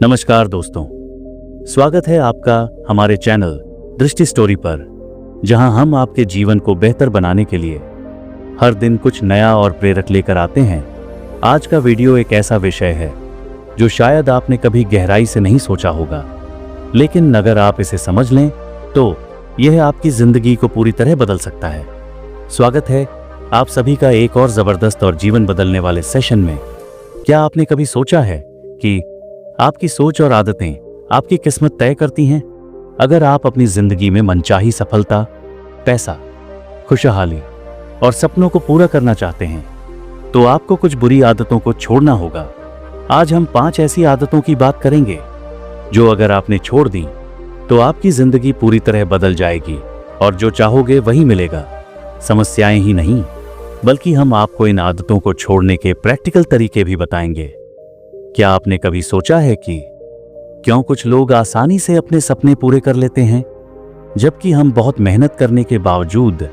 नमस्कार दोस्तों, स्वागत है आपका हमारे चैनल दृष्टि स्टोरी पर, जहां हम आपके जीवन को बेहतर बनाने के लिए हर दिन कुछ नया और प्रेरक लेकर आते हैं। आज का वीडियो एक ऐसा विषय है जो शायद आपने कभी गहराई से नहीं सोचा होगा, लेकिन अगर आप इसे समझ लें तो यह आपकी जिंदगी को पूरी तरह बदल सकता है। स्वागत है आप सभी का एक और जबरदस्त और जीवन बदलने वाले सेशन में। क्या आपने कभी सोचा है कि आपकी सोच और आदतें आपकी किस्मत तय करती हैं? अगर आप अपनी जिंदगी में मनचाही सफलता, पैसा, खुशहाली और सपनों को पूरा करना चाहते हैं तो आपको कुछ बुरी आदतों को छोड़ना होगा। आज हम 5 ऐसी आदतों की बात करेंगे जो अगर आपने छोड़ दी तो आपकी जिंदगी पूरी तरह बदल जाएगी और जो चाहोगे वही मिलेगा। समस्याएं ही नहीं, बल्कि हम आपको इन आदतों को छोड़ने के प्रैक्टिकल तरीके भी बताएंगे। क्या आपने कभी सोचा है कि क्यों कुछ लोग आसानी से अपने सपने पूरे कर लेते हैं, जबकि हम बहुत मेहनत करने के बावजूद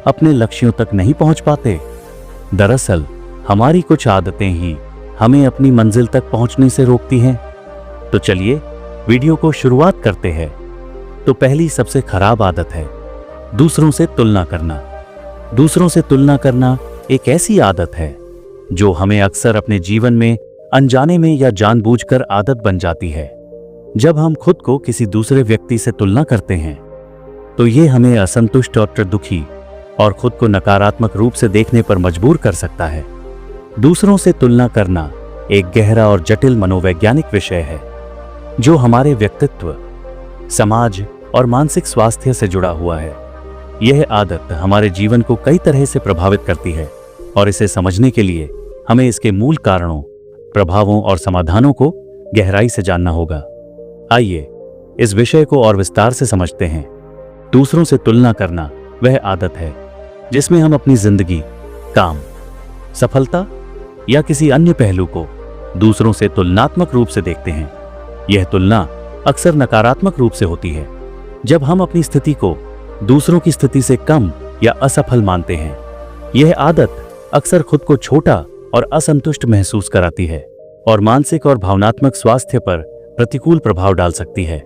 अपने लक्ष्यों तक नहीं पहुंच पाते? दरअसल हमारी कुछ आदतें ही हमें अपनी मंजिल तक पहुंचने से रोकती हैं। तो चलिए वीडियो को शुरुआत करते हैं। तो पहली सबसे खराब आदत है दूसरों से तुलना करना। दूसरों से तुलना करना एक ऐसी आदत है जो हमें अक्सर अपने जीवन में अनजाने में या जानबूझकर आदत बन जाती है। जब हम खुद को किसी दूसरे व्यक्ति से तुलना करते हैं तो ये हमें असंतुष्ट और दुखी और खुद को नकारात्मक रूप से देखने पर मजबूर कर सकता है। दूसरों से तुलना करना एक गहरा और जटिल मनोवैज्ञानिक विषय है जो हमारे व्यक्तित्व, समाज और मानसिक स्वास्थ्य से जुड़ा हुआ है। यह आदत हमारे जीवन को कई तरह से प्रभावित करती है और इसे समझने के लिए हमें इसके मूल कारणों, प्रभावों और समाधानों को गहराई से जानना होगा। आइए इस विषय को और विस्तार से समझते हैं। दूसरों से तुलना करना वह आदत है जिसमें हम अपनी जिंदगी, काम, सफलता या किसी अन्य पहलू को दूसरों से तुलनात्मक रूप से देखते हैं। यह तुलना अक्सर नकारात्मक रूप से होती है जब हम अपनी स्थिति को दूसरों की स्थिति से कम या असफल मानते हैं। यह आदत अक्सर खुद को छोटा और असंतुष्ट महसूस कराती है और मानसिक और भावनात्मक स्वास्थ्य पर प्रतिकूल प्रभाव डाल सकती है।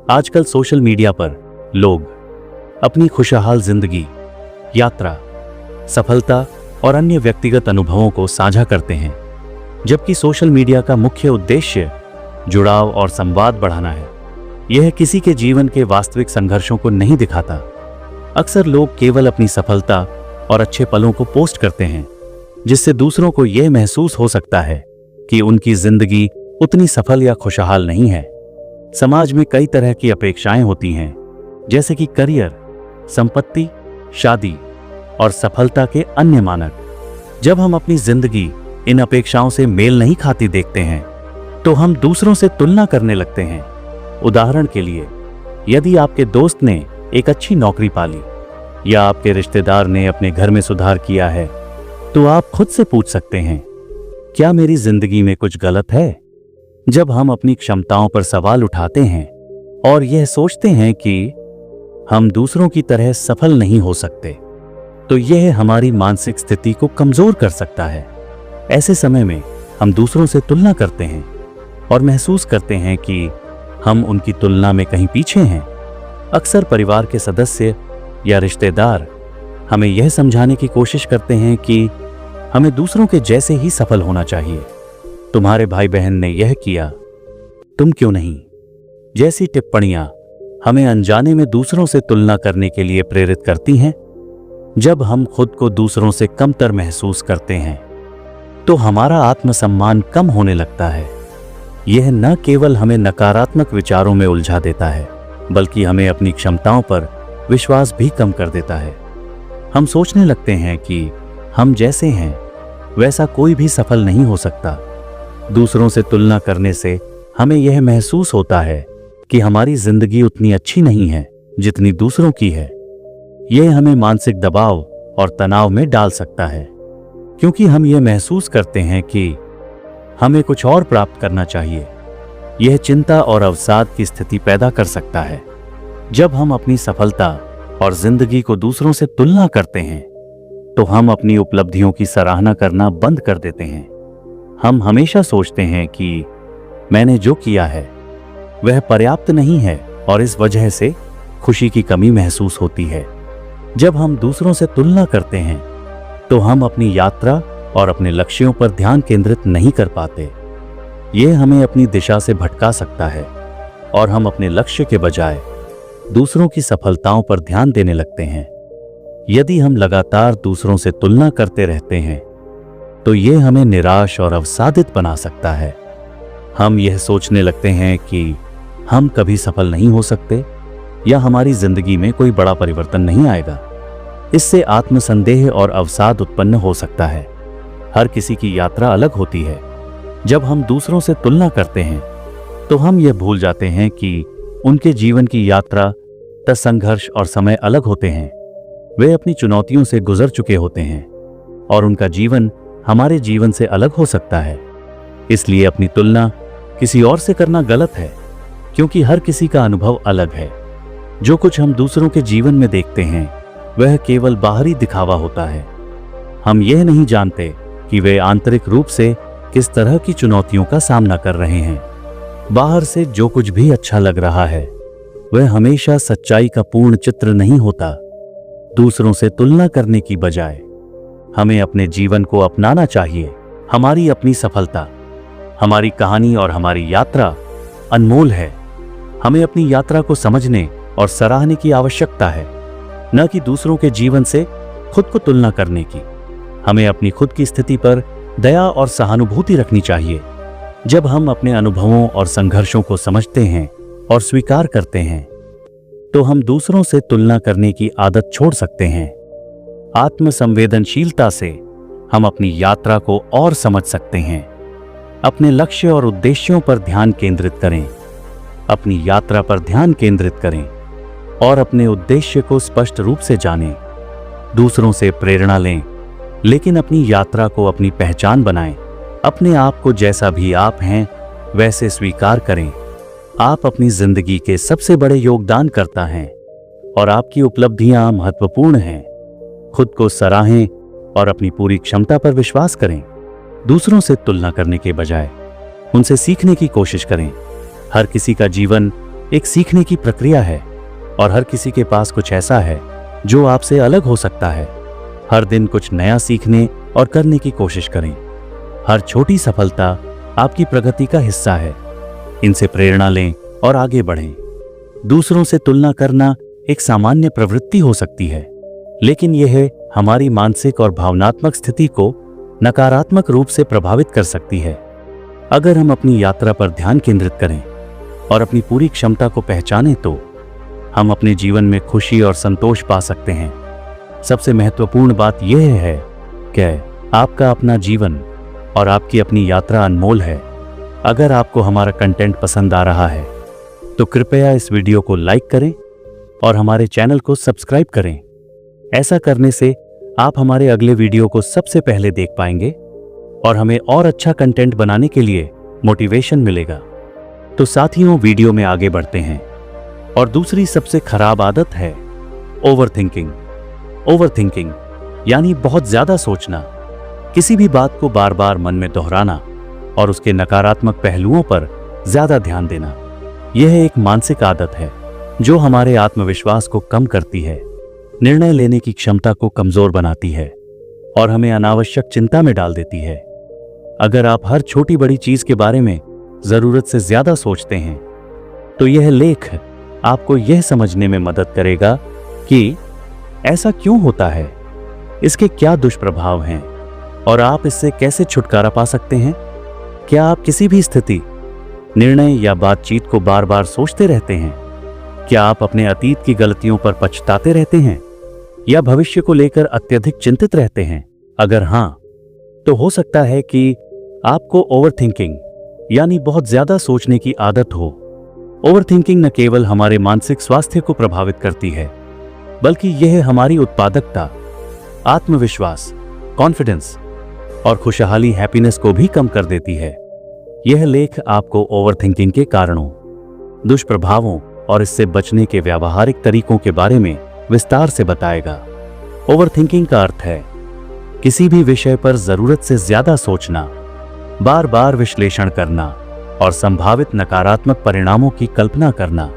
आजकल सोशल मीडिया पर लोग अपनी खुशहाल जिंदगी, यात्रा, सफलता और अन्य व्यक्तिगत अनुभवों को साझा करते हैं, जबकि सोशल मीडिया का मुख्य उद्देश्य जुड़ाव और संवाद बढ़ाना है। यह किसी के जीवन के वास्तविक संघर्षों को नहीं दिखाता। अक्सर लोग केवल अपनी सफलता और अच्छे पलों को पोस्ट करते हैं, जिससे दूसरों को यह महसूस हो सकता है कि उनकी जिंदगी उतनी सफल या खुशहाल नहीं है। समाज में कई तरह की अपेक्षाएं होती हैं, जैसे कि करियर, संपत्ति, शादी और सफलता के अन्य मानक। जब हम अपनी जिंदगी इन अपेक्षाओं से मेल नहीं खाती देखते हैं तो हम दूसरों से तुलना करने लगते हैं। उदाहरण के लिए, यदि आपके दोस्त ने एक अच्छी नौकरी पाली या आपके रिश्तेदार ने अपने घर में सुधार किया है, तो आप खुद से पूछ सकते हैं, क्या मेरी जिंदगी में कुछ गलत है? जब हम अपनी क्षमताओं पर सवाल उठाते हैं और यह सोचते हैं कि हम दूसरों की तरह सफल नहीं हो सकते, तो यह हमारी मानसिक स्थिति को कमजोर कर सकता है। ऐसे समय में हम दूसरों से तुलना करते हैं और महसूस करते हैं कि हम उनकी तुलना में कहीं पीछे हैं। अक्सर परिवार के सदस्य या रिश्तेदार हमें यह समझाने की कोशिश करते हैं कि हमें दूसरों के जैसे ही सफल होना चाहिए। तुम्हारे भाई बहन ने यह किया, तुम क्यों नहीं? जैसी टिप्पणियां हमें अनजाने में दूसरों से तुलना करने के लिए प्रेरित करती हैं। जब हम खुद को दूसरों से कमतर महसूस करते हैं तो हमारा आत्मसम्मान कम होने लगता है। यह न केवल हमें नकारात्मक विचारों में उलझा देता है, बल्कि हमें अपनी क्षमताओं पर विश्वास भी कम कर देता है। हम सोचने लगते हैं कि हम जैसे हैं वैसा कोई भी सफल नहीं हो सकता। दूसरों से तुलना करने से हमें यह महसूस होता है कि हमारी जिंदगी उतनी अच्छी नहीं है जितनी दूसरों की है। यह हमें मानसिक दबाव और तनाव में डाल सकता है, क्योंकि हम यह महसूस करते हैं कि हमें कुछ और प्राप्त करना चाहिए। यह चिंता और अवसाद की स्थिति पैदा कर सकता है। जब हम अपनी सफलता और जिंदगी को दूसरों से तुलना करते हैं तो हम अपनी उपलब्धियों की सराहना करना बंद कर देते हैं। हम हमेशा सोचते हैं कि मैंने जो किया है वह पर्याप्त नहीं है और इस वजह से खुशी की कमी महसूस होती है। जब हम दूसरों से तुलना करते हैं तो हम अपनी यात्रा और अपने लक्ष्यों पर ध्यान केंद्रित नहीं कर पाते। यह हमें अपनी दिशा से भटका सकता है और हम अपने लक्ष्य के बजाय दूसरों की सफलताओं पर ध्यान देने लगते हैं। यदि हम लगातार दूसरों से तुलना करते रहते हैं तो यह हमें निराश और अवसादित बना सकता है। हम यह सोचने लगते हैं कि हम कभी सफल नहीं हो सकते या हमारी जिंदगी में कोई बड़ा परिवर्तन नहीं आएगा। इससे आत्मसंदेह और अवसाद उत्पन्न हो सकता है। हर किसी की यात्रा अलग होती है। जब हम दूसरों से तुलना करते हैं तो हम यह भूल जाते हैं कि उनके जीवन की यात्रा, संघर्ष और समय अलग होते हैं। वे अपनी चुनौतियों से गुजर चुके होते हैं और उनका जीवन हमारे जीवन से अलग हो सकता है। इसलिए अपनी तुलना किसी और से करना गलत है, क्योंकि हर किसी का अनुभव अलग है। जो कुछ हम दूसरों के जीवन में देखते हैं वह केवल बाहरी दिखावा होता है। हम यह नहीं जानते कि वे आंतरिक रूप से किस तरह की चुनौतियों का सामना कर रहे हैं। बाहर से जो कुछ भी अच्छा लग रहा है वह हमेशा सच्चाई का पूर्ण चित्र नहीं होता। दूसरों से तुलना करने की बजाय हमें अपने जीवन को अपनाना चाहिए। हमारी अपनी सफलता, हमारी कहानी और हमारी यात्रा अनमोल है। हमें अपनी यात्रा को समझने और सराहने की आवश्यकता है, न कि दूसरों के जीवन से खुद को तुलना करने की। हमें अपनी खुद की स्थिति पर दया और सहानुभूति रखनी चाहिए। जब हम अपने अनुभवों और संघर्षों को समझते हैं और स्वीकार करते हैं तो हम दूसरों से तुलना करने की आदत छोड़ सकते हैं। आत्मसंवेदनशीलता से हम अपनी यात्रा को और समझ सकते हैं। अपने लक्ष्य और उद्देश्यों पर ध्यान केंद्रित करें। अपनी यात्रा पर ध्यान केंद्रित करें और अपने उद्देश्य को स्पष्ट रूप से जानें। दूसरों से प्रेरणा लें, लेकिन अपनी यात्रा को अपनी पहचान बनाएं। अपने आप को जैसा भी आप हैं वैसे स्वीकार करें। आप अपनी जिंदगी के सबसे बड़े योगदानकर्ता हैं और आपकी उपलब्धियां महत्वपूर्ण हैं। खुद को सराहें और अपनी पूरी क्षमता पर विश्वास करें। दूसरों से तुलना करने के बजाय उनसे सीखने की कोशिश करें। हर किसी का जीवन एक सीखने की प्रक्रिया है और हर किसी के पास कुछ ऐसा है जो आपसे अलग हो सकता है। हर दिन कुछ नया सीखने और करने की कोशिश करें। हर छोटी सफलता आपकी प्रगति का हिस्सा है। इनसे प्रेरणा लें और आगे बढ़ें। दूसरों से तुलना करना एक सामान्य प्रवृत्ति हो सकती है, लेकिन यह हमारी मानसिक और भावनात्मक स्थिति को नकारात्मक रूप से प्रभावित कर सकती है। अगर हम अपनी यात्रा पर ध्यान केंद्रित करें और अपनी पूरी क्षमता को पहचानें तो हम अपने जीवन में खुशी और संतोष पा सकते हैं। सबसे महत्वपूर्ण बात यह है कि आपका अपना जीवन और आपकी अपनी यात्रा अनमोल है। अगर आपको हमारा कंटेंट पसंद आ रहा है तो कृपया इस वीडियो को लाइक करें और हमारे चैनल को सब्सक्राइब करें। ऐसा करने से आप हमारे अगले वीडियो को सबसे पहले देख पाएंगे और हमें और अच्छा कंटेंट बनाने के लिए मोटिवेशन मिलेगा। तो साथियों, वीडियो में आगे बढ़ते हैं। और दूसरी सबसे खराब आदत है ओवरथिंकिंग। ओवरथिंकिंग यानी बहुत ज्यादा सोचना, किसी भी बात को बार बार मन में दोहराना और उसके नकारात्मक पहलुओं पर ज्यादा ध्यान देना। यह एक मानसिक आदत है जो हमारे आत्मविश्वास को कम करती है, निर्णय लेने की क्षमता को कमजोर बनाती है और हमें अनावश्यक चिंता में डाल देती है। अगर आप हर छोटी बड़ी चीज के बारे में जरूरत से ज्यादा सोचते हैं तो यह लेख आपको यह समझने में मदद करेगा कि ऐसा क्यों होता है, इसके क्या दुष्प्रभाव हैं और आप इससे कैसे छुटकारा पा सकते हैं। क्या आप किसी भी स्थिति, निर्णय या बातचीत को बार बार सोचते रहते हैं? क्या आप अपने अतीत की गलतियों पर पछताते रहते हैं या भविष्य को लेकर अत्यधिक चिंतित रहते हैं? अगर हां, तो हो सकता है कि आपको ओवरथिंकिंग यानी बहुत ज्यादा सोचने की आदत हो। ओवरथिंकिंग न केवल हमारे मानसिक स्वास्थ्य को प्रभावित करती है, बल्कि यह हमारी उत्पादकता, आत्मविश्वास, कॉन्फिडेंस और खुशहाली, हैप्पीनेस को भी कम कर देती है। यह लेख आपको ओवरथिंकिंग के कारणों, दुष्प्रभावों और इससे बचने के व्यावहारिक तरीकों के बारे में विस्तार से बताएगा। ओवरथिंकिंग का अर्थ है किसी भी विषय पर जरूरत से ज्यादा सोचना, बार बार विश्लेषण करना और संभावित नकारात्मक परिणामों की कल्पना करना,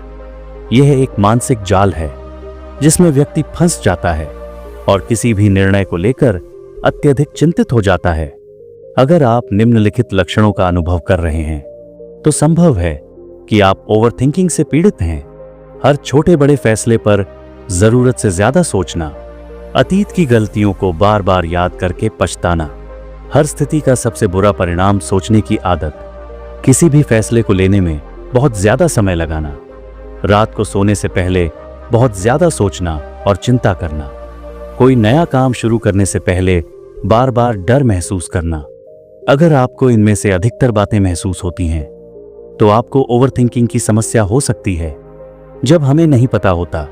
यह एक मानसिक जाल है जिसमें व्यक्ति फंस जाता है और किसी भी निर्णय को लेकर अत्यधिक चिंतित हो जाता है। अगर आप निम्नलिखित लक्षणों का अनुभव कर रहे हैं तो संभव है कि आप ओवरथिंकिंग से पीड़ित हैं। हर छोटे बड़े फैसले पर जरूरत से ज्यादा सोचना, अतीत की गलतियों को बार बार याद करके पछताना, हर स्थिति का सबसे बुरा परिणाम सोचने की आदत, किसी भी फैसले को लेने में बहुत ज्यादा समय लगाना, रात को सोने से पहले बहुत ज्यादा सोचना और चिंता करना, कोई नया काम शुरू करने से पहले बार बार डर महसूस करना। अगर आपको इनमें से अधिकतर बातें महसूस होती हैं तो आपको ओवरथिंकिंग की समस्या हो सकती है। जब हमें नहीं पता होता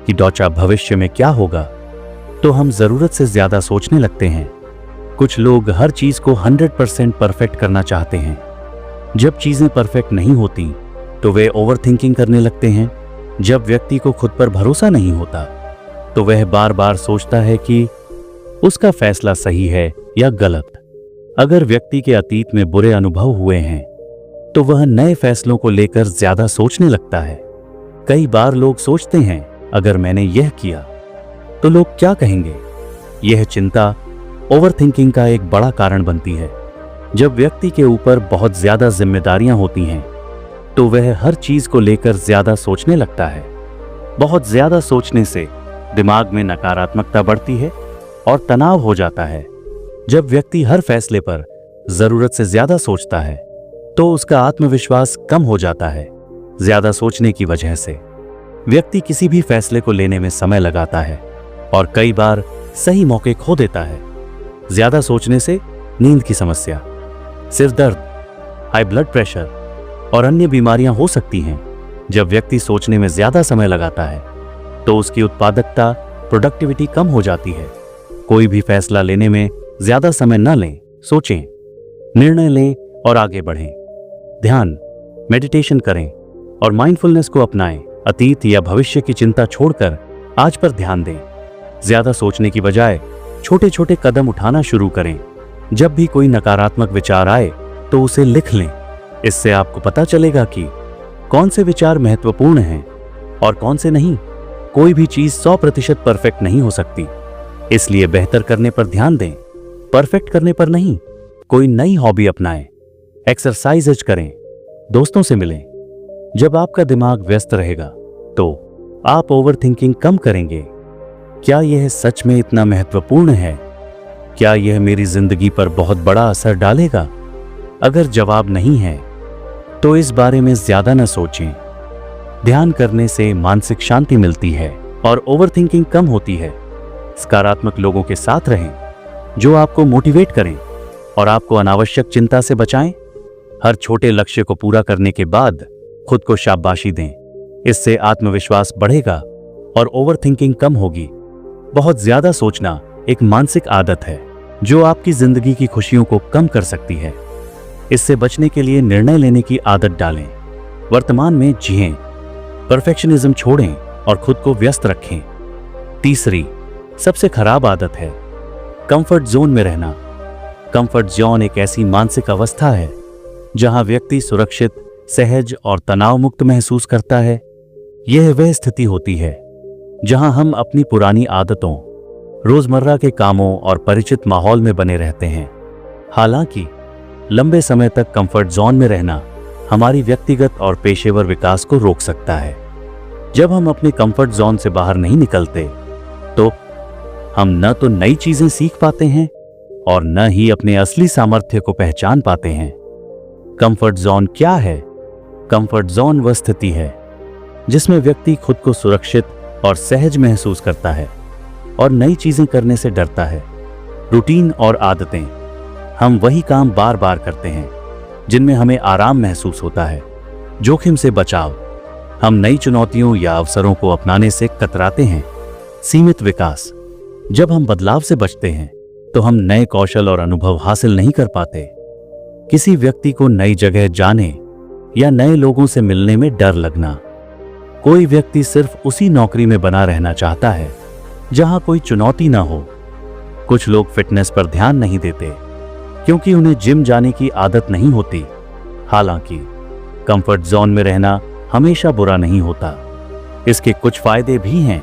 कि भविष्य में क्या होगा तो हम जरूरत से ज्यादा सोचने लगते हैं। कुछ लोग हर चीज को 100% परफेक्ट करना चाहते हैं। जब चीजें परफेक्ट नहीं होती तो वे ओवरथिंकिंग करने लगते हैं। जब व्यक्ति को खुद पर भरोसा नहीं होता तो वह बार बार सोचता है कि उसका फैसला सही है या गलत। अगर व्यक्ति के अतीत में बुरे अनुभव हुए हैं तो वह नए फैसलों को लेकर ज्यादा सोचने लगता है। कई बार लोग सोचते हैं, अगर मैंने यह किया तो लोग क्या कहेंगे। यह चिंता ओवरथिंकिंग का एक बड़ा कारण बनती है। जब व्यक्ति के ऊपर बहुत ज्यादा जिम्मेदारियां होती हैं तो वह हर चीज को लेकर ज्यादा सोचने लगता है। बहुत ज्यादा सोचने से दिमाग में नकारात्मकता बढ़ती है और तनाव हो जाता है। जब व्यक्ति हर फैसले पर जरूरत से ज्यादा सोचता है तो उसका आत्मविश्वास कम हो जाता है। ज्यादा सोचने की वजह से व्यक्ति किसी भी फैसले को लेने में समय लगाता है और कई बार सही मौके खो देता है। ज्यादा सोचने से नींद की समस्या, सिर दर्द, हाई ब्लड प्रेशर और अन्य बीमारियां हो सकती हैं। जब व्यक्ति सोचने में ज्यादा समय लगाता है तो उसकी उत्पादकता, प्रोडक्टिविटी कम हो जाती है। कोई भी फैसला लेने में ज्यादा समय न लें, सोचें, निर्णय लें और आगे बढ़ें। ध्यान, मेडिटेशन करें और माइंडफुलनेस को अपनाएं। अतीत या भविष्य की चिंता छोड़कर आज पर ध्यान दें। ज्यादा सोचने की बजाय छोटे छोटे कदम उठाना शुरू करें। जब भी कोई नकारात्मक विचार आए तो उसे लिख लें। इससे आपको पता चलेगा कि कौन से विचार महत्वपूर्ण हैं और कौन से नहीं। कोई भी चीज 100% परफेक्ट नहीं हो सकती, इसलिए बेहतर करने पर ध्यान दें, परफेक्ट करने पर नहीं। कोई नई हॉबी अपनाएं, एक्सरसाइज करें, दोस्तों से मिलें। जब आपका दिमाग व्यस्त रहेगा तो आप ओवरथिंकिंग कम करेंगे। क्या यह सच में इतना महत्वपूर्ण है? क्या यह मेरी जिंदगी पर बहुत बड़ा असर डालेगा? अगर जवाब नहीं है तो इस बारे में ज्यादा न सोचें। ध्यान करने से मानसिक शांति मिलती है और ओवरथिंकिंग कम होती है। सकारात्मक लोगों के साथ रहें जो आपको मोटिवेट करें और आपको अनावश्यक चिंता से बचाएं। हर छोटे लक्ष्य को पूरा करने के बाद खुद को शाबाशी दें। इससे आत्मविश्वास बढ़ेगा और ओवरथिंकिंग कम होगी। बहुत ज्यादा सोचना एक मानसिक आदत है जो आपकी जिंदगी की खुशियों को कम कर सकती है। इससे बचने के लिए निर्णय लेने की आदत डालें, वर्तमान में जिएं, परफेक्शनिज्म छोड़ें और खुद को व्यस्त रखें। तीसरी सबसे खराब आदत है कंफर्ट जोन में रहना। कंफर्ट जोन एक ऐसी मानसिक अवस्था है जहां व्यक्ति सुरक्षित, सहज और तनाव मुक्त महसूस करता है। यह वह स्थिति होती है जहां हम अपनी पुरानी आदतों, रोजमर्रा के कामों और परिचित माहौल में बने रहते हैं। हालांकि लंबे समय तक कंफर्ट जोन में रहना हमारी व्यक्तिगत और पेशेवर विकास को रोक सकता है। जब हम अपने कंफर्ट जोन से बाहर नहीं निकलते तो हम न तो नई चीजें सीख पाते हैं और न ही अपने असली सामर्थ्य को पहचान पाते हैं। कंफर्ट जोन क्या है? कंफर्ट जोन वह स्थिति है जिसमें व्यक्ति खुद को सुरक्षित और सहज महसूस करता है और नई चीजें करने से डरता है। रूटीन और आदतें, हम वही काम बार बार करते हैं जिनमें हमें आराम महसूस होता है। जोखिम से बचाव, हम नई चुनौतियों या अवसरों को अपनाने से कतराते हैं। सीमित विकास, जब हम बदलाव से बचते हैं तो हम नए कौशल और अनुभव हासिल नहीं कर पाते। किसी व्यक्ति को नई जगह जाने या नए लोगों से मिलने में डर लगना। कोई व्यक्ति सिर्फ उसी नौकरी में बना रहना चाहता है जहां कोई चुनौती ना हो। कुछ लोग फिटनेस पर ध्यान नहीं देते क्योंकि उन्हें जिम जाने की आदत नहीं होती। हालांकि कंफर्ट जोन में रहना हमेशा बुरा नहीं होता। इसके कुछ फायदे भी हैं।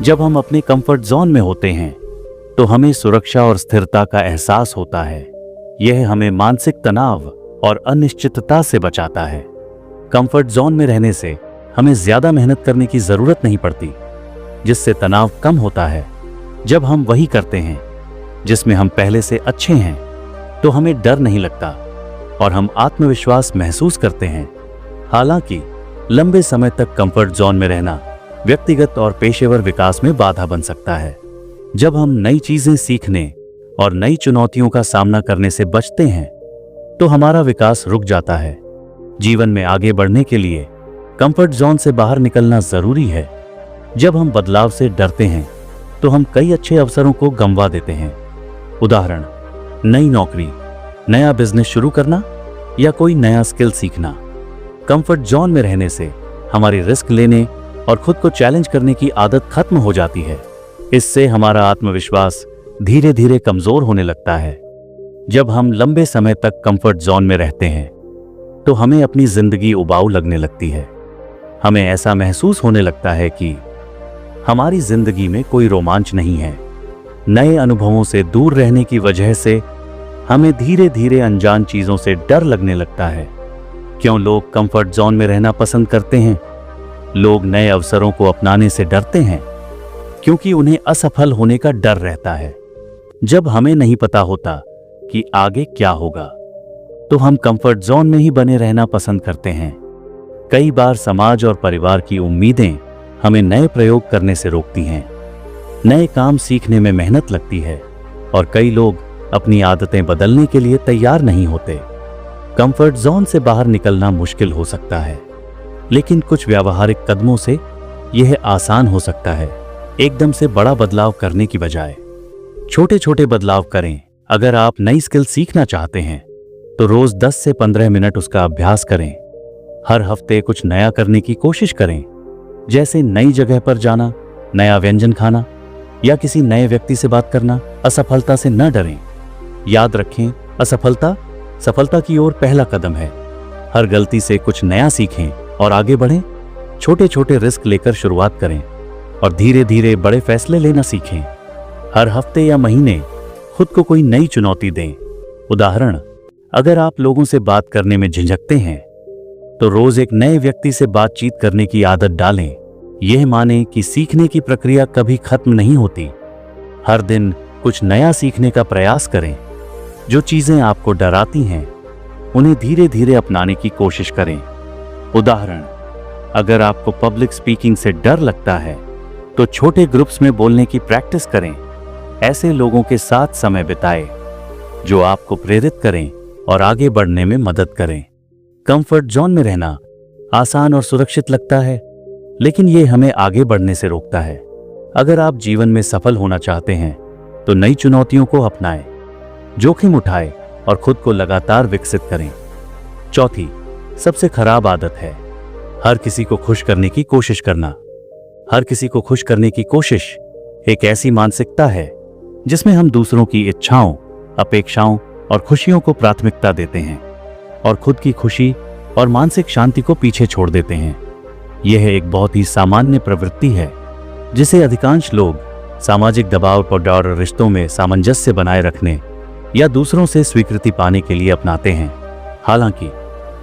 जब हम अपने कंफर्ट जोन में होते हैं तो हमें सुरक्षा और स्थिरता का एहसास होता है। यह हमें मानसिक तनाव और अनिश्चितता से बचाता है। कंफर्ट जोन में रहने से हमें ज्यादा मेहनत करने की जरूरत नहीं पड़ती, जिससे तनाव कम होता है। जब हम वही करते हैं जिसमें हम पहले से अच्छे हैं तो हमें डर नहीं लगता और हम आत्मविश्वास महसूस करते हैं। हालांकि लंबे समय तक कंफर्ट जोन में रहना व्यक्तिगत और पेशेवर विकास में बाधा बन सकता है। जब हम नई चीजें सीखने और नई चुनौतियों का सामना करने से बचते हैं तो हमारा विकास रुक जाता है। जीवन में आगे बढ़ने के लिए कंफर्ट जोन से बाहर निकलना जरूरी है। जब हम बदलाव से डरते हैं तो हम कई अच्छे अवसरों को गंवा देते हैं। उदाहरण, नई नौकरी, नया बिजनेस शुरू करना या कोई नया स्किल सीखना। कंफर्ट जोन में रहने से हमारी रिस्क लेने और खुद को चैलेंज करने की आदत खत्म हो जाती है। इससे हमारा आत्मविश्वास धीरे धीरे कमजोर होने लगता है। जब हम लंबे समय तक कंफर्ट जोन में रहते हैं तो हमें अपनी जिंदगी उबाऊ लगने लगती है। हमें ऐसा महसूस होने लगता है कि हमारी जिंदगी में कोई रोमांच नहीं है। नए अनुभवों से दूर रहने की वजह से हमें धीरे धीरे अनजान चीजों से डर लगने लगता है। क्यों लोग कंफर्ट जोन में रहना पसंद करते हैं? लोग नए अवसरों को अपनाने से डरते हैं क्योंकि उन्हें असफल होने का डर रहता है। जब हमें नहीं पता होता कि आगे क्या होगा तो हम कंफर्ट जोन में ही बने रहना पसंद करते हैं। कई बार समाज और परिवार की उम्मीदें हमें नए प्रयोग करने से रोकती हैं। नए काम सीखने में मेहनत लगती है और कई लोग अपनी आदतें बदलने के लिए तैयार नहीं होते। कंफर्ट जोन से बाहर निकलना मुश्किल हो सकता है, लेकिन कुछ व्यावहारिक कदमों से यह आसान हो सकता है। एकदम से बड़ा बदलाव करने की बजाय छोटे छोटे बदलाव करें। अगर आप नई स्किल सीखना चाहते हैं तो रोज 10 से 15 मिनट उसका अभ्यास करें। हर हफ्ते कुछ नया करने की कोशिश करें, जैसे नई जगह पर जाना, नया व्यंजन खाना या किसी नए व्यक्ति से बात करना। असफलता से न डरें। याद रखें, असफलता सफलता की ओर पहला कदम है। हर गलती से कुछ नया सीखें और आगे बढ़ें। छोटे छोटे रिस्क लेकर शुरुआत करें और धीरे धीरे बड़े फैसले लेना सीखें। हर हफ्ते या महीने खुद को कोई नई चुनौती दें। उदाहरण, अगर आप लोगों से बात करने में झिझकते हैं तो रोज एक नए व्यक्ति से बातचीत करने की आदत डालें। यह माने कि सीखने की प्रक्रिया कभी खत्म नहीं होती। हर दिन कुछ नया सीखने का प्रयास करें। जो चीजें आपको डराती हैं उन्हें धीरे धीरे अपनाने की कोशिश करें। उदाहरण, अगर आपको पब्लिक स्पीकिंग से डर लगता है तो छोटे ग्रुप्स में बोलने की प्रैक्टिस करें। ऐसे लोगों के साथ समय बिताएं जो आपको प्रेरित करें और आगे बढ़ने में मदद करें। कंफर्ट जोन में रहना आसान और सुरक्षित लगता है, लेकिन यह हमें आगे बढ़ने से रोकता है। अगर आप जीवन में सफल होना चाहते हैं तो नई चुनौतियों को अपनाएं, जोखिम उठाएं और खुद को लगातार विकसित करें। चौथी सबसे खराब आदत है हर किसी को खुश करने की कोशिश करना। हर किसी को खुश करने की कोशिश एक ऐसी मानसिकता है जिसमें हम दूसरों की इच्छाओं, अपेक्षाओं और खुशियों को प्राथमिकता देते हैं और खुद की खुशी और मानसिक शांति को पीछे छोड़ देते हैं। यह एक बहुत ही सामान्य प्रवृत्ति है जिसे अधिकांश लोग सामाजिक दबाव और रिश्तों में सामंजस्य बनाए रखने या दूसरों से स्वीकृति पाने के लिए अपनाते हैं। हालांकि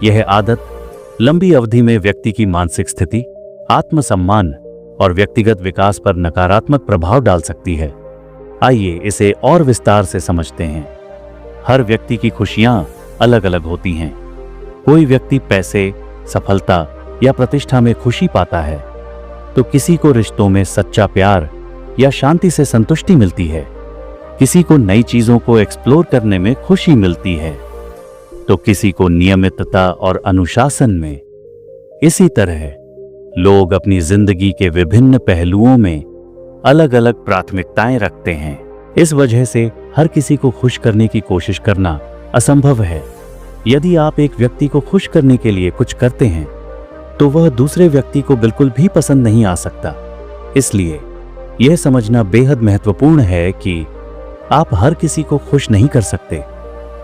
यह आदत लंबी अवधि में व्यक्ति की मानसिक स्थिति, आत्मसम्मान और व्यक्तिगत विकास पर नकारात्मक प्रभाव डाल सकती है। आइए इसे और विस्तार से समझते हैं। हर व्यक्ति की खुशियां अलग अलग होती हैं। कोई व्यक्ति पैसे, सफलता या प्रतिष्ठा में खुशी पाता है तो किसी को रिश्तों में सच्चा प्यार या शांति से संतुष्टि मिलती है। किसी को नई चीजों को एक्सप्लोर करने में खुशी मिलती है तो किसी को नियमितता और अनुशासन में। इसी तरह लोग अपनी जिंदगी के विभिन्न पहलुओं में अलग अलग प्राथमिकताएं रखते हैं। इस वजह से हर किसी को खुश करने की कोशिश करना असंभव है। यदि आप एक व्यक्ति को खुश करने के लिए कुछ करते हैं तो वह दूसरे व्यक्ति को बिल्कुल भी पसंद नहीं आ सकता। इसलिए यह समझना बेहद महत्वपूर्ण है कि आप हर किसी को खुश नहीं कर सकते।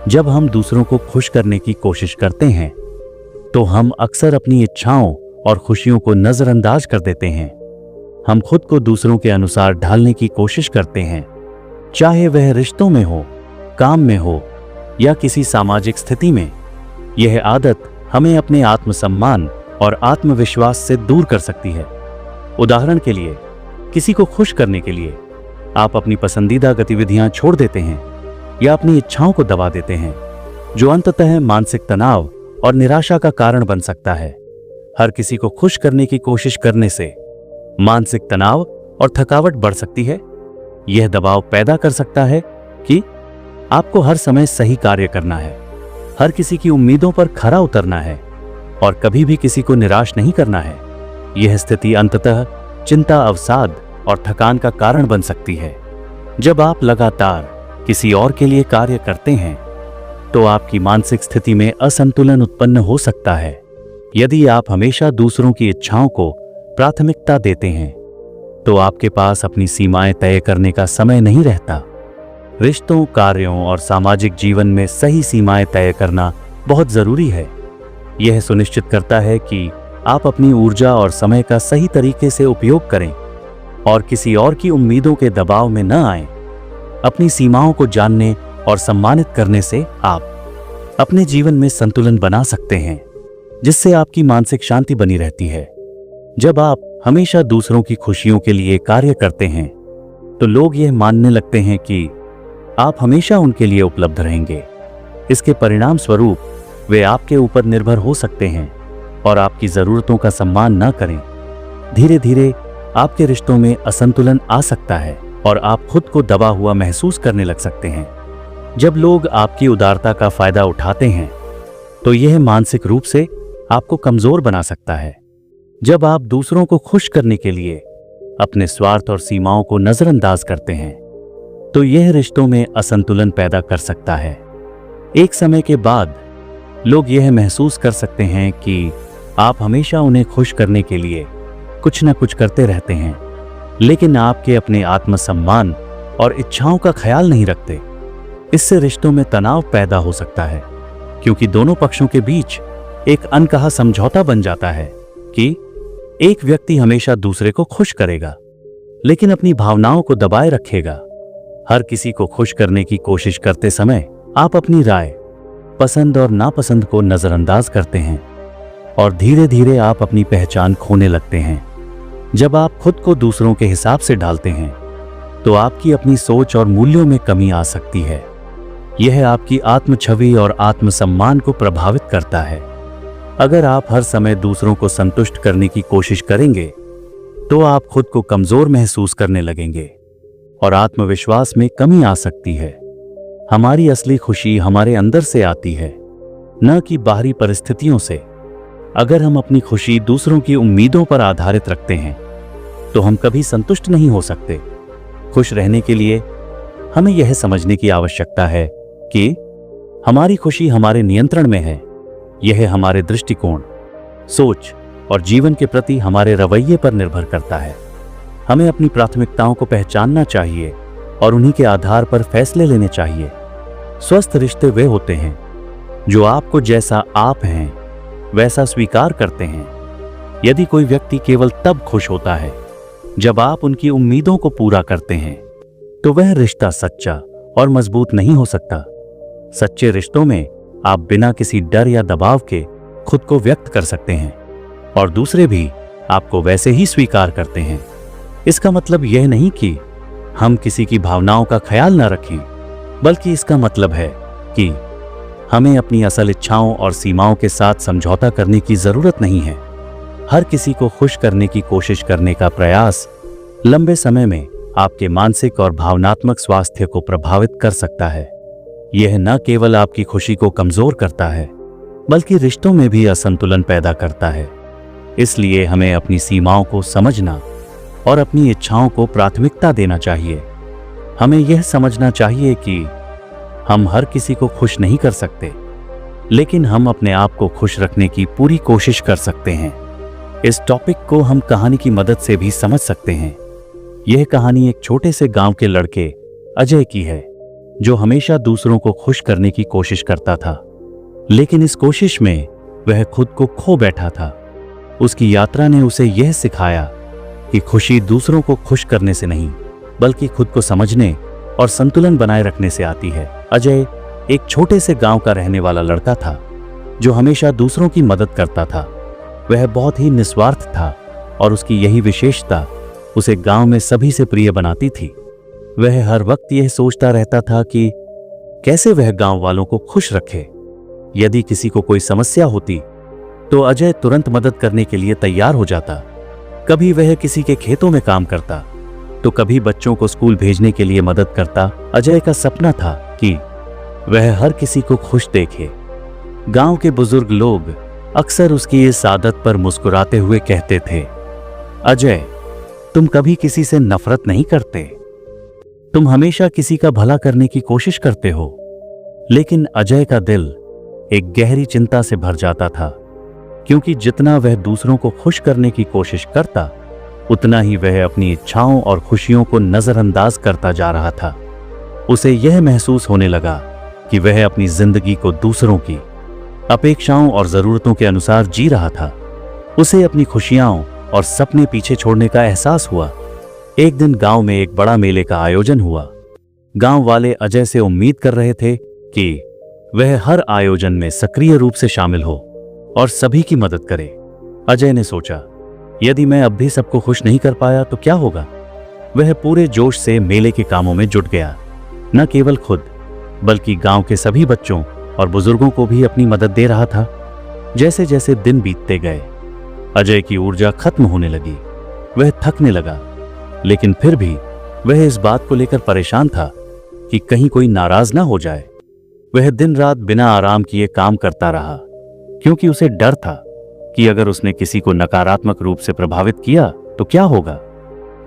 जब हम दूसरों को खुश करने की कोशिश करते हैं तो हम अक्सर अपनी इच्छाओं और खुशियों को नजरअंदाज कर देते हैं। हम खुद को दूसरों के अनुसार ढालने की कोशिश करते हैं, चाहे वह रिश्तों में हो, काम में हो या किसी सामाजिक स्थिति में। यह आदत हमें अपने आत्मसम्मान और आत्मविश्वास से दूर कर सकती है। उदाहरण के लिए, किसी को खुश करने के लिए आप अपनी पसंदीदा गतिविधियां छोड़ देते हैं या अपनी इच्छाओं को दबा देते हैं, जो अंततः मानसिक तनाव और निराशा का कारण बन सकता है। हर किसी को खुश करने की कोशिश करने से मानसिक तनाव और थकावट बढ़ सकती है। यह दबाव पैदा कर सकता है कि आपको हर समय सही कार्य करना है, हर किसी की उम्मीदों पर खरा उतरना है और कभी भी किसी को निराश नहीं करना है। यह स्थिति अंततः चिंता, अवसाद और थकान का कारण बन सकती है। जब आप लगातार किसी और के लिए कार्य करते हैं तो आपकी मानसिक स्थिति में असंतुलन उत्पन्न हो सकता है। यदि आप हमेशा दूसरों की इच्छाओं को प्राथमिकता देते हैं तो आपके पास अपनी सीमाएं तय करने का समय नहीं रहता। रिश्तों, कार्यों और सामाजिक जीवन में सही सीमाएं तय करना बहुत जरूरी है। यह सुनिश्चित करता है कि आप अपनी ऊर्जा और समय का सही तरीके से उपयोग करें और किसी और की उम्मीदों के दबाव में न आएं। अपनी सीमाओं को जानने और सम्मानित करने से आप अपने जीवन में संतुलन बना सकते हैं, जिससे आपकी मानसिक शांति बनी रहती है। जब आप हमेशा दूसरों की खुशियों के लिए कार्य करते हैं तो लोग यह मानने लगते हैं कि आप हमेशा उनके लिए उपलब्ध रहेंगे। इसके परिणाम स्वरूप वे आपके ऊपर निर्भर हो सकते हैं और आपकी जरूरतों का सम्मान न करें। धीरे धीरे आपके रिश्तों में असंतुलन आ सकता है और आप खुद को दबा हुआ महसूस करने लग सकते हैं। जब लोग आपकी उदारता का फायदा उठाते हैं तो यह मानसिक रूप से आपको कमजोर बना सकता है। जब आप दूसरों को खुश करने के लिए अपने स्वार्थ और सीमाओं को नजरअंदाज करते हैं तो यह रिश्तों में असंतुलन पैदा कर सकता है। एक समय के बाद लोग यह महसूस कर सकते हैं कि आप हमेशा उन्हें खुश करने के लिए कुछ न कुछ करते रहते हैं, लेकिन आपके अपने आत्मसम्मान और इच्छाओं का ख्याल नहीं रखते। इससे रिश्तों में तनाव पैदा हो सकता है, क्योंकि दोनों पक्षों के बीच एक अनकहा समझौता बन जाता है कि एक व्यक्ति हमेशा दूसरे को खुश करेगा, लेकिन अपनी भावनाओं को दबाए रखेगा। हर किसी को खुश करने की कोशिश करते समय आप अपनी राय, पसंद और नापसंद को नजरअंदाज करते हैं और धीरे धीरे आप अपनी पहचान खोने लगते हैं। जब आप खुद को दूसरों के हिसाब से ढालते हैं तो आपकी अपनी सोच और मूल्यों में कमी आ सकती है। यह आपकी आत्म छवि और आत्मसम्मान को प्रभावित करता है। अगर आप हर समय दूसरों को संतुष्ट करने की कोशिश करेंगे तो आप खुद को कमजोर महसूस करने लगेंगे और आत्मविश्वास में कमी आ सकती है। हमारी असली खुशी हमारे अंदर से आती है, न कि बाहरी परिस्थितियों से। अगर हम अपनी खुशी दूसरों की उम्मीदों पर आधारित रखते हैं तो हम कभी संतुष्ट नहीं हो सकते। खुश रहने के लिए हमें यह समझने की आवश्यकता है कि हमारी खुशी हमारे नियंत्रण में है। यह हमारे दृष्टिकोण, सोच और जीवन के प्रति हमारे रवैये पर निर्भर करता है। हमें अपनी प्राथमिकताओं को पहचानना चाहिए और उन्हीं के आधार पर फैसले लेने चाहिए। स्वस्थ रिश्ते वे होते हैं जो आपको जैसा आप हैं वैसा स्वीकार करते हैं। यदि कोई व्यक्ति केवल तब खुश होता है जब आप उनकी उम्मीदों को पूरा करते हैं तो वह रिश्ता सच्चा और मजबूत नहीं हो सकता। सच्चे रिश्तों में आप बिना किसी डर या दबाव के खुद को व्यक्त कर सकते हैं और दूसरे भी आपको वैसे ही स्वीकार करते हैं। इसका मतलब यह नहीं कि हम किसी की भावनाओं का ख्याल न रखें, बल्कि इसका मतलब है कि हमें अपनी असल इच्छाओं और सीमाओं के साथ समझौता करने की जरूरत नहीं है। हर किसी को खुश करने की कोशिश करने का प्रयास लंबे समय में आपके मानसिक और भावनात्मक स्वास्थ्य को प्रभावित कर सकता है। यह न केवल आपकी खुशी को कमजोर करता है, बल्कि रिश्तों में भी असंतुलन पैदा करता है। इसलिए हमें अपनी सीमाओं को समझना और अपनी इच्छाओं को प्राथमिकता देना चाहिए। हमें यह समझना चाहिए कि हम हर किसी को खुश नहीं कर सकते, लेकिन हम अपने आप को खुश रखने की पूरी कोशिश कर सकते हैं। इस टॉपिक को हम कहानी की मदद से भी समझ सकते हैं। यह कहानी एक छोटे से गांव के लड़के अजय की है, जो हमेशा दूसरों को खुश करने की कोशिश करता था, लेकिन इस कोशिश में वह खुद को खो बैठा था। उसकी यात्रा ने उसे यह सिखाया कि खुशी दूसरों को खुश करने से नहीं, बल्कि खुद को समझने और संतुलन बनाए रखने से आती है। अजय एक छोटे से गांव का रहने वाला लड़का था जो हमेशा दूसरों की मदद करता था। वह बहुत ही निस्वार्थ था और उसकी यही विशेषता उसे गांव में सभी से प्रिय बनाती थी। वह हर वक्त यह सोचता रहता था कि कैसे वह गांव वालों को खुश रखे। यदि किसी को कोई समस्या होती तो अजय तुरंत मदद करने के लिए तैयार हो जाता। कभी वह किसी के खेतों में काम करता तो कभी बच्चों को स्कूल भेजने के लिए मदद करता। अजय का सपना था कि वह हर किसी को खुश देखे। गांव के बुजुर्ग लोग अक्सर उसकी इस आदत पर मुस्कुराते हुए कहते थे, अजय, तुम कभी किसी से नफरत नहीं करते, तुम हमेशा किसी का भला करने की कोशिश करते हो। लेकिन अजय का दिल एक गहरी चिंता से भर जाता था, क्योंकि जितना वह दूसरों को खुश करने की कोशिश करता, उतना ही वह अपनी इच्छाओं और खुशियों को नजरअंदाज करता जा रहा था। उसे यह महसूस होने लगा कि वह अपनी जिंदगी को दूसरों की अपेक्षाओं और जरूरतों के अनुसार जी रहा था। उसे अपनी खुशियां और सपने पीछे छोड़ने का एहसास हुआ। एक दिन गांव में एक बड़ा मेले का आयोजन हुआ। गांव वाले अजय से उम्मीद कर रहे थे कि वह हर आयोजन में सक्रिय रूप से शामिल हो और सभी की मदद करे। अजय ने सोचा, यदि मैं अब भी सबको खुश नहीं कर पाया तो क्या होगा। वह पूरे जोश से मेले के कामों में जुट गया। न केवल खुद, बल्कि गांव के सभी बच्चों और बुजुर्गों को भी अपनी मदद दे रहा था। जैसे जैसे दिन बीतते गए, अजय की ऊर्जा खत्म होने लगी। वह थकने लगा, लेकिन फिर भी वह इस बात को लेकर परेशान था कि कहीं कोई नाराज ना हो जाए। वह दिन रात बिना आराम किए काम करता रहा, क्योंकि उसे डर था कि अगर उसने किसी को नकारात्मक रूप से प्रभावित किया तो क्या होगा।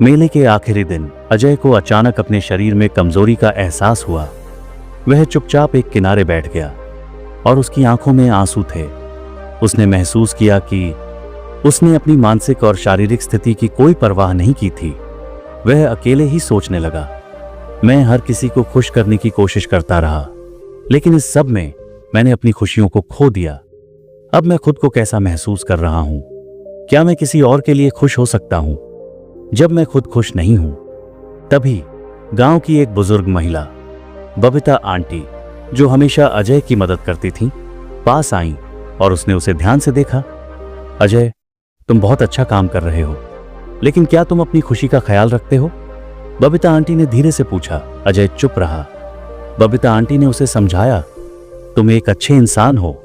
मेले के आखिरी दिन अजय को अचानक अपने शरीर में कमजोरी का एहसास हुआ। वह चुपचाप एक किनारे बैठ गया और उसकी आंखों में आंसू थे। उसने महसूस किया कि उसने अपनी मानसिक और शारीरिक स्थिति की कोई परवाह नहीं की थी। वह अकेले ही सोचने लगा, मैं हर किसी को खुश करने की कोशिश करता रहा, लेकिन इस सब में मैंने अपनी खुशियों को खो दिया। अब मैं खुद को कैसा महसूस कर रहा हूं? क्या मैं किसी और के लिए खुश हो सकता हूं? जब मैं खुद खुश नहीं हूं। तभी गांव की एक बुजुर्ग महिला, बबीता आंटी, जो हमेशा अजय की मदद करती थीं, पास आईं और उसने उसे ध्यान से देखा। अजय, तुम बहुत अच्छा काम कर रहे हो, लेकिन क्या तुम अपनी खुशी का ख्याल रखते हो? बबीता आंटी ने धीरे से पूछा। अजय चुप रहा। बबीता आंटी ने उसे समझाया, तुम एक अच्छे इंसान हो,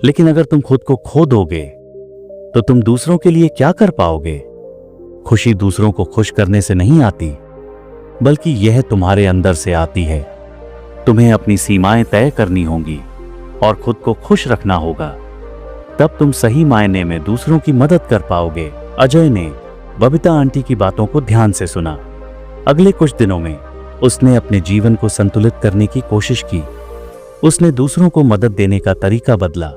लेकिन अगर तुम खुद को खो दोगे तो तुम दूसरों के लिए क्या कर पाओगे? खुशी दूसरों को खुश करने से नहीं आती, बल्कि यह तुम्हारे अंदर से आती है। तुम्हें अपनी सीमाएं तय करनी होंगी और खुद को खुश रखना होगा, तब तुम सही मायने में दूसरों की मदद कर पाओगे। अजय ने बबीता आंटी की बातों को ध्यान से सुना। अगले कुछ दिनों में उसने अपने जीवन को संतुलित करने की कोशिश की। उसने दूसरों को मदद देने का तरीका बदला।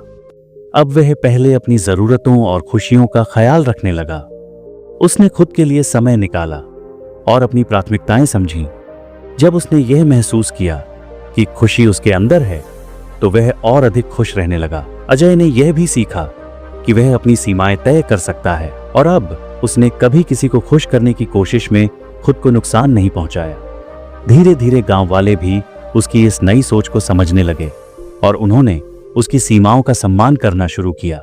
अब वह पहले अपनी जरूरतों और खुशियों का ख्याल रखने लगा। उसने खुद के लिए समय निकाला और अपनी प्राथमिकताएं समझी। जब उसने यह महसूस किया कि खुशी उसके अंदर है, तो वह और अधिक खुश रहने लगा। अजय ने यह भी सीखा कि वह अपनी सीमाएं तय कर सकता है और अब उसने कभी किसी को खुश करने की कोशिश में खुद को नुकसान नहीं पहुंचाया। धीरे धीरे गांव वाले भी उसकी इस नई सोच को समझने लगे और उन्होंने उसकी सीमाओं का सम्मान करना शुरू किया।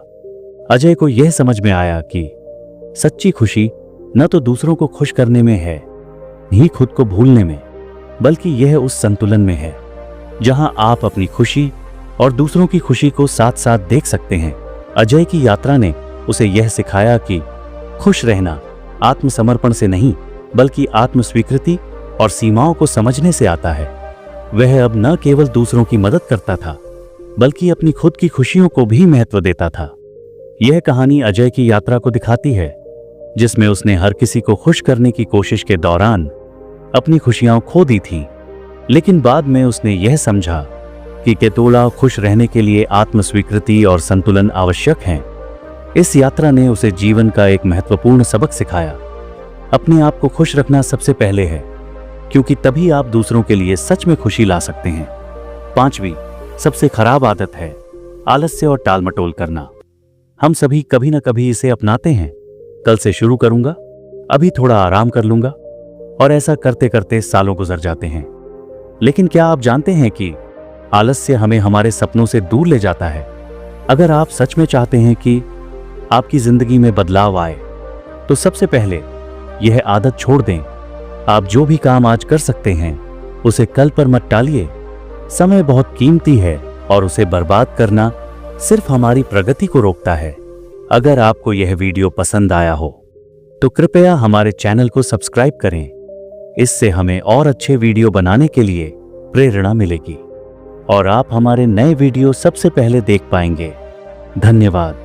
अजय को यह समझ में आया कि सच्ची खुशी न तो दूसरों को खुश करने में है, ही खुद को भूलने में, बल्कि यह उस संतुलन में है जहां आप अपनी खुशी और दूसरों की खुशी को साथ साथ देख सकते हैं। अजय की यात्रा ने उसे यह सिखाया कि खुश रहना आत्मसमर्पण से नहीं, बल्कि आत्मस्वीकृति और सीमाओं को समझने से आता है। वह अब न केवल दूसरों की मदद करता था, बल्कि अपनी खुद की खुशियों को भी महत्व देता था। यह कहानी अजय की यात्रा को दिखाती है, जिसमें उसने हर किसी को खुश करने की कोशिश के दौरान अपनी खुशियां खो दी थीं, लेकिन बाद में उसने यह समझा कि केवल खुश रहने के लिए आत्मस्वीकृति और संतुलन आवश्यक हैं। इस यात्रा ने उसे जीवन का एक महत्वपूर्ण सबक सिखाया। अपने आप को खुश रखना सबसे पहले है, क्योंकि तभी आप दूसरों के लिए सच में खुशी ला सकते हैं। 5वीं सबसे खराब आदत है आलस्य और टालमटोल करना। हम सभी कभी न कभी इसे अपनाते हैं। कल से शुरू करूंगा, अभी थोड़ा आराम कर लूंगा, और ऐसा करते करते सालों गुजर जाते हैं। लेकिन क्या आप जानते हैं कि आलस्य हमें हमारे सपनों से दूर ले जाता है? अगर आप सच में चाहते हैं कि आपकी जिंदगी में बदलाव आए, तो सबसे पहले यह आदत छोड़ दें। आप जो भी काम आज कर सकते हैं, उसे कल पर मत टालिए। समय बहुत कीमती है और उसे बर्बाद करना सिर्फ हमारी प्रगति को रोकता है। अगर आपको यह वीडियो पसंद आया हो, तो कृपया हमारे चैनल को सब्सक्राइब करें। इससे हमें और अच्छे वीडियो बनाने के लिए प्रेरणा मिलेगी और आप हमारे नए वीडियो सबसे पहले देख पाएंगे। धन्यवाद।